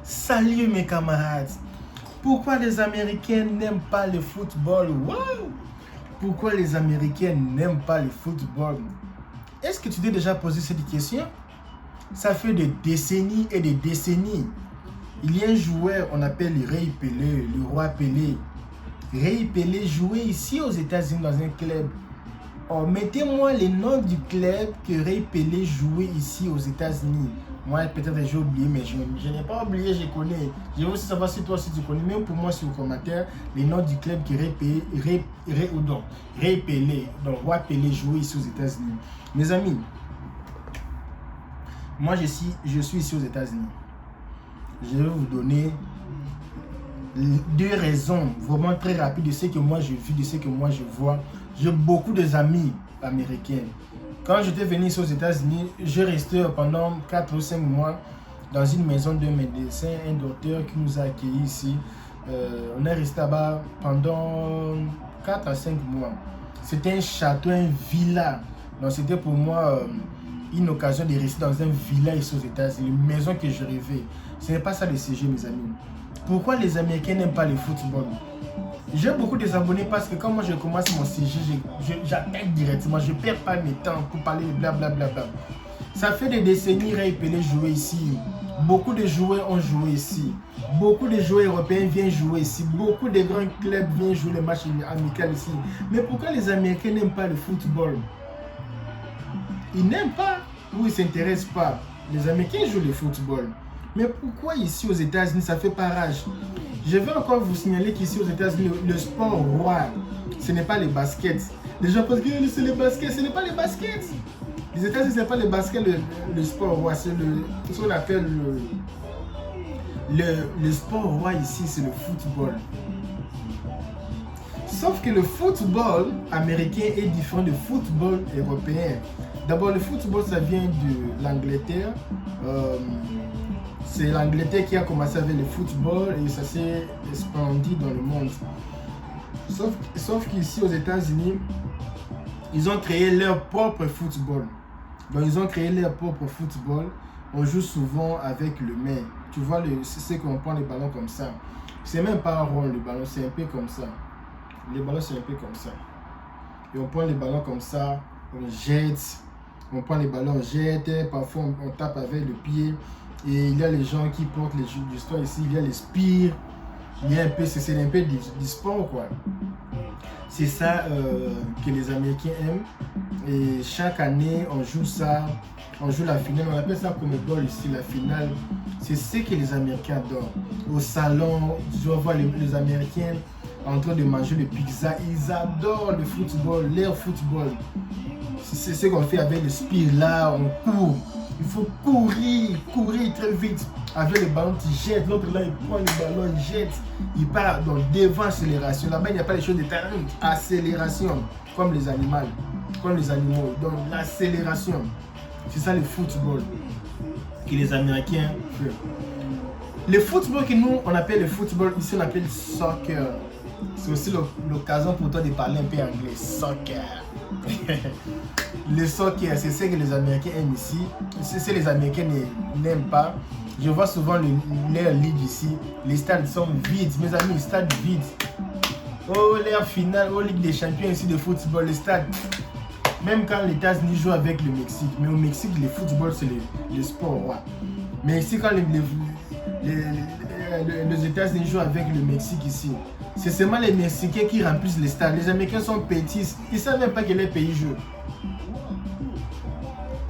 Salut mes camarades. Pourquoi les Américains n'aiment pas le football? Wow! Pourquoi les Américains n'aiment pas le football? Est-ce que tu t'es déjà posé cette question? Ça fait des décennies et des décennies. Il y a un joueur, on appelle Ray Pelé, le roi Pelé. Ray Pelé jouait ici aux États-Unis dans un club. Oh, mettez-moi le nom du club que Ray Pelé jouait ici aux États-Unis. Moi, peut-être j'ai oublié, mais je n'ai pas oublié, je connais. Je veux aussi savoir si toi aussi tu connais. Même pour moi, sur le commentaire, le nom du club que Ray Pelé, donc roi Pelé jouait ici aux États-Unis. Mes amis, moi je suis ici aux États-Unis. Je vais vous donner deux raisons vraiment très rapides de ce que moi je vis, de ce que moi je vois. J'ai beaucoup d'amis américains. Quand j'étais venu ici aux États-Unis, je restais pendant 4 ou 5 mois dans une maison de médecin, un docteur qui nous a accueillis ici. On est resté là-bas pendant 4 à 5 mois. C'était un château, un villa. Donc c'était pour moi une occasion de rester dans un villa ici aux États-Unis, une maison que je rêvais. Ce n'est pas ça le sujet, mes amis. Pourquoi les Américains n'aiment pas le football? J'ai beaucoup de abonnés parce que quand moi je commence mon sujet, j'attaque directement, je ne perds pas mes temps pour parler de blablabla. Ça fait des décennies Ray Pelé jouer ici. Beaucoup de joueurs ont joué ici. Beaucoup de joueurs européens viennent jouer ici. Beaucoup de grands clubs viennent jouer les matchs amicaux ici. Mais pourquoi les Américains n'aiment pas le football? Ils n'aiment pas ou ils ne s'intéressent pas. Les Américains jouent le football. Mais pourquoi ici aux États-Unis ça fait pas rage? Je vais encore vous signaler qu'ici aux États-Unis, le sport roi, ce n'est pas le basket. Les gens pensent que c'est le basket, ce n'est pas le basket. Les États-Unis, ce n'est pas le basket, le sport roi, c'est ce qu'on appelle le sport roi ici, c'est le football. Sauf que le football américain est différent du football européen. D'abord, le football, ça vient de l'Angleterre. C'est l'Angleterre qui a commencé avec le football et ça s'est expandi dans le monde. Sauf qu'ici aux États-Unis, ils ont créé leur propre football. Donc ils ont créé leur propre football. On joue souvent avec le main. Tu vois, c'est qu'on prend les ballons comme ça. C'est même pas rond le ballon, c'est un peu comme ça. Les ballons c'est un peu comme ça. Et on prend les ballons comme ça, on jette. On prend les ballons, on jette. Parfois on tape avec le pied. Et il y a les gens qui portent les jeux d'histoire ici, il y a les spires, il y a un peu, c'est un peu du sport quoi. C'est ça que les Américains aiment. Et chaque année, on joue ça, on joue la finale, on appelle ça comme le ball ici, la finale. C'est ce que les Américains adorent. Au salon, je vois les Américains en train de manger le pizza, ils adorent le football, leur football. C'est ce qu'on fait avec le spire là, on court. Il faut courir très vite. Avec le ballon, tu jettes. L'autre là, il prend le ballon, il jette. Il part donc devant accélération. Là-bas, il n'y a pas les choses de talent. Accélération, comme les animaux. Donc, l'accélération. C'est ça le football que les Américains font. Le football que nous, on appelle le football, ici, on appelle soccer. C'est aussi l'occasion pour toi de parler un peu anglais. Soccer. Le soccer, c'est ce que les Américains aiment ici. C'est ce que les Américains n'aiment pas. Je vois souvent leur ligue ici. Les stades sont vides. Mes amis, les stades vides. Oh, leur finale, oh, Ligue des Champions ici de football, les stades. Même quand les États-Unis jouent avec le Mexique. Mais au Mexique, le football, c'est le sport roi. Mais ici, quand les États-Unis jouent avec le Mexique ici, c'est seulement les Mexicains qui remplissent les stades. Les Américains sont petits. Ils ne savent même pas que les pays jouent.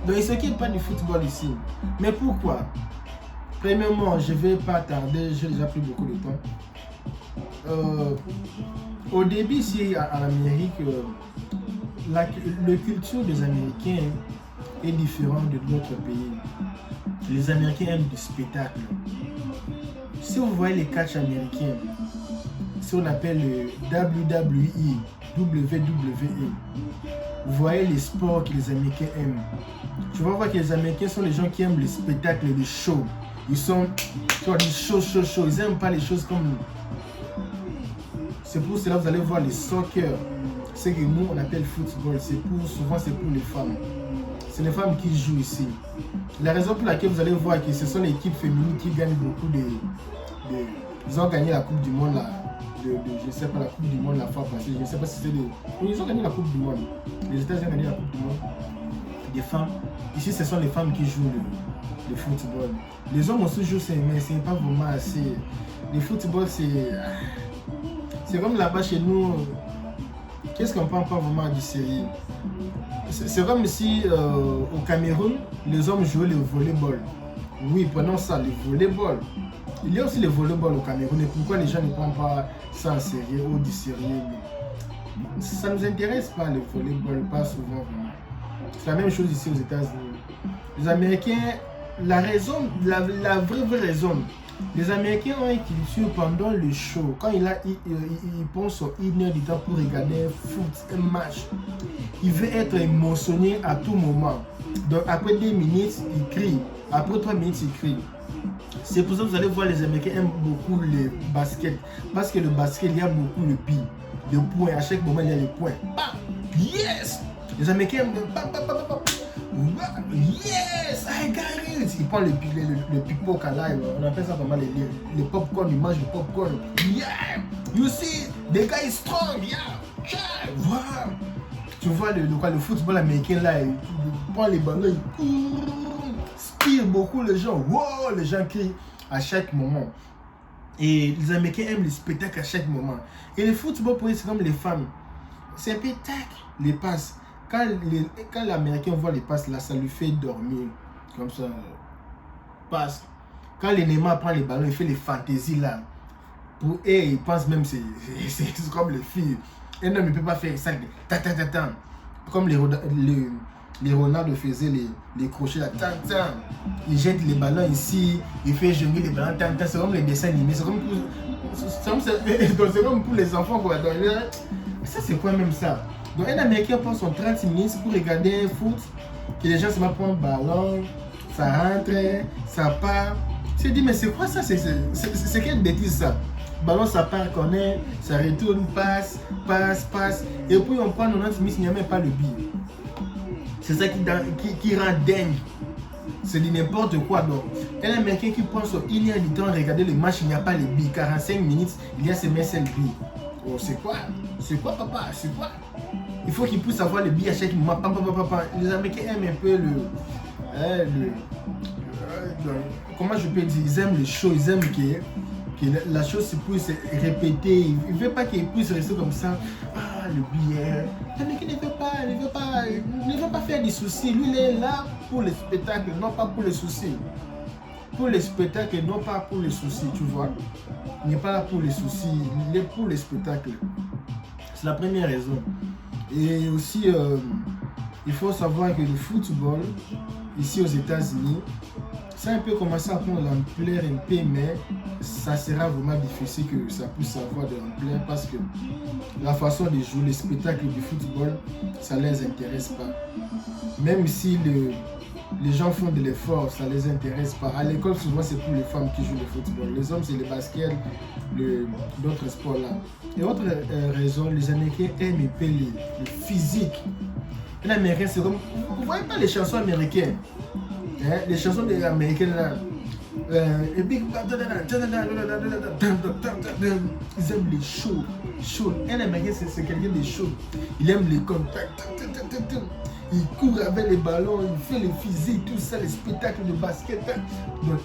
Donc ils ne s'occupent pas du football ici. Mais pourquoi? Premièrement, je ne vais pas tarder, j'ai déjà pris beaucoup de temps. Au début ici en Amérique, la culture des Américains est différente de notre pays. Les Américains aiment du spectacle. Si vous voyez les catchs américains, ce qu'on appelle le WWE, vous voyez les sports que les Américains aiment. Tu vas voir que les Américains sont les gens qui aiment le spectacle, le show. Ils sont, tu vois, des show. Ils n'aiment pas les choses comme nous. C'est pour cela que vous allez voir les soccer. Ce que nous on appelle football, souvent c'est pour les femmes. c'est les femmes qui jouent ici. La raison pour laquelle vous allez voir que ce sont les équipes féminines qui gagnent beaucoup ils ont gagné la Coupe du Monde là. Je sais pas, la Coupe du Monde la fois passée. Je ne sais pas si c'était oui, ils ont gagné la Coupe du Monde. Les États-Unis ont gagné la Coupe du Monde. Des femmes. Ici, ce sont les femmes qui jouent le football. Les hommes aussi jouent, mais ce n'est pas vraiment assez. Le football, c'est comme là-bas chez nous. Qu'est-ce qu'on prend pas vraiment du sérieux? C'est comme si au Cameroun, les hommes jouaient le volleyball. Oui, prenons ça, le volleyball. Il y a aussi le volleyball au Cameroun. Et pourquoi les gens ne prennent pas ça en sérieux ou du sérieux? Ça ne nous intéresse pas le volleyball, pas souvent vraiment. C'est la même chose ici aux États-Unis. Les Américains, la vraie raison, les Américains ont une culture pendant le show. Quand ils pensent sur 1 heure du temps pour regarder un match, il veut être émotionné à tout moment. Donc après 2 minutes, il crie. Après 3 minutes, il crie. C'est pour ça que vous allez voir les Américains aiment beaucoup le basket. Parce que le basket, il y a beaucoup de billes, de points. À chaque moment, il y a les points. Bam! Yes! Les Américains aiment yes! I got it! Ils prennent le pickpocket là. On appelle ça comment les popcorn. Ils mangent le popcorn. Yeah! You see? The guy is strong. Yeah! Yeah! Wow! Tu vois le football américain là, il prend les ballons, il court. Beaucoup les gens, wow, les gens crient à chaque moment. Et les Américains aiment les spectacles à chaque moment. Et le football pour eux, c'est comme les femmes. C'est un spectacle, les passes. Quand l'Américain voit les passes là, ça lui fait dormir. Comme ça, passe. Quand les Neymar prend les ballons, il fait les fantaisies là. Pour eux, ils pensent même que c'est comme les filles. Un homme ne peut pas faire ça. Comme les Ronaldo faisaient les crochets là, il jette les ballons ici, il fait jongler les ballons, c'est comme les dessins animés, c'est comme pour les enfants quoi. Donc, ça c'est quoi même ça? Donc un Américain prend son 30 minutes pour regarder un foot, que les gens se mettent pour un ballon, ça rentre, ça part. Tu te dis mais c'est quoi ça? C'est quelle bêtise ça? Ballon ça part, connaît, ça retourne, passe, et puis on prend 90 minutes, il n'y a même pas le billet. C'est ça qui rend dingue. C'est dit n'importe quoi. Donc, un Américain qui prend sur 1 heure du temps, regarder le match, il n'y a pas les billes. 45 minutes, il y a ses seul billes. Oh, c'est quoi? C'est quoi, papa? C'est quoi? Il faut qu'il puisse avoir les billes à chaque moment. Les Américains aiment un peu comment je peux dire? Ils aiment le show, ils aiment que la chose se puisse répéter. Il ne veut pas qu'il puisse rester comme ça. Ah, le billet. L'Américain ne veut pas faire des soucis. Lui, il est là pour le spectacle, non pas pour les soucis. Pour le spectacle, non pas pour les soucis, tu vois. Il n'est pas là pour les soucis, il est pour le spectacle. C'est la première raison. Et aussi, il faut savoir que le football, ici aux États-Unis, ça a un peu commencé à prendre l'ampleur un peu, mais ça sera vraiment difficile que ça puisse avoir de l'ampleur parce que la façon de jouer, le spectacle du football, ça ne les intéresse pas. Même si les gens font de l'effort, ça ne les intéresse pas. À l'école, souvent, c'est pour les femmes qui jouent le football. Les hommes, c'est le basket, d'autres sports là. Et autre raison, les Américains aiment un peu le physique. Un Américain, c'est comme... Vous ne voyez pas les chansons américaines? Hein? Les chansons des Américains là. Ils aiment les shows. Un Américain, c'est quelqu'un de chaud. Il aime les contacts. Il court avec les ballons, il fait les physiques, tout ça, les spectacles de basket. Donc,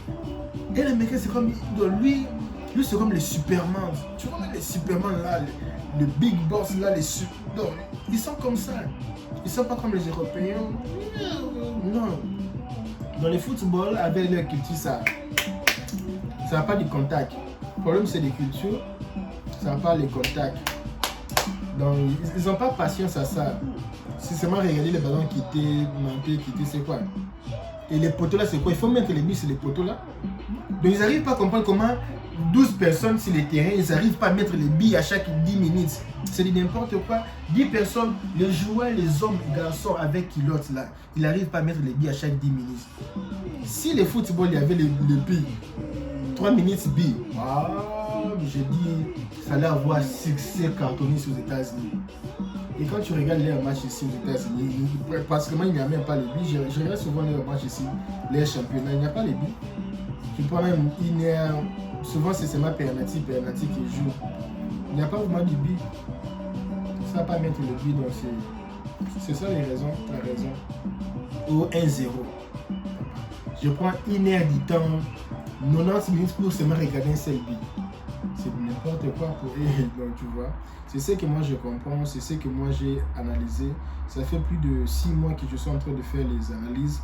un Américain, c'est comme... Lui, c'est comme les Superman. Tu vois les Superman là, le Big Boss là, donc, ils sont comme ça. Ils ne sont pas comme les Européens. Non. Dans le football, avec leur culture, ça n'a pas de contact. Le problème, c'est les cultures. Ça n'a pas les contacts. Donc, ils n'ont pas patience à ça. C'est seulement regarder les ballons qui étaient montés, c'est quoi? Et les poteaux là, c'est quoi? Il faut mettre les billes sur les poteaux là. Donc, ils n'arrivent pas à comprendre comment 12 personnes sur le terrain, ils n'arrivent pas à mettre les billes à chaque 10 minutes. C'est n'importe quoi. 10 personnes, les joueurs, les hommes, les garçons avec culottes là, ils n'arrivent pas à mettre les billes à chaque 10 minutes. Si le football, il y avait les billes, 3 minutes billes, je dis, ça allait avoir succès cartonné aux États-Unis. Et quand tu regardes les matchs ici aux États-Unis, pratiquement il n'y a même pas les buts. Je regarde souvent les matchs ici, les championnats, il n'y a pas les buts. Tu prends même souvent c'est seulement penalty qui joue. Il n'y a pas vraiment de but. Ça ne va pas mettre le but, donc c'est ça les raisons, la raison. Ou 1-0. Je prends 1 heure du temps, 90 minutes pour seulement regarder un seul but. C'est n'importe quoi pour eux, donc tu vois. C'est ce que moi je comprends, c'est ce que moi j'ai analysé. Ça fait plus de 6 mois que je suis en train de faire les analyses.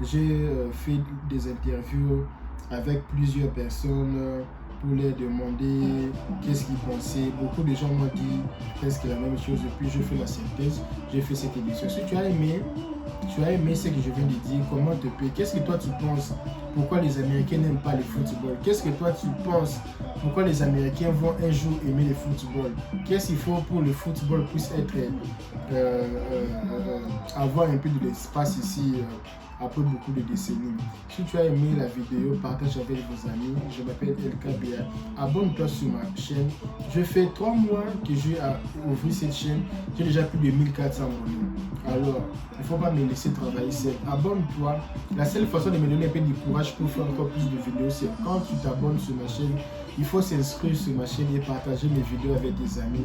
J'ai fait des interviews avec plusieurs personnes pour leur demander qu'est-ce qu'ils pensaient. Beaucoup de gens m'ont dit presque la même chose et puis je fais la synthèse, j'ai fait cette émission. Si tu as aimé ce que je viens de dire, comment te payer, qu'est-ce que toi tu penses, pourquoi les Américains n'aiment pas le football, qu'est-ce que toi tu penses, pourquoi les Américains vont un jour aimer le football, qu'est-ce qu'il faut pour le football puisse être, avoir un peu de l'espace ici après beaucoup de décennies. Si tu as aimé la vidéo, partage avec vos amis. Je m'appelle LKBA. Abonne-toi sur ma chaîne. Je fais 3 mois que j'ai ouvert cette chaîne. J'ai déjà plus de 1400 abonnés. Alors, il ne faut pas me laisser travailler seul. Abonne-toi. La seule façon de me donner un peu de courage pour faire encore plus de vidéos, c'est quand tu t'abonnes sur ma chaîne. Il faut s'inscrire sur ma chaîne et partager mes vidéos avec tes amis.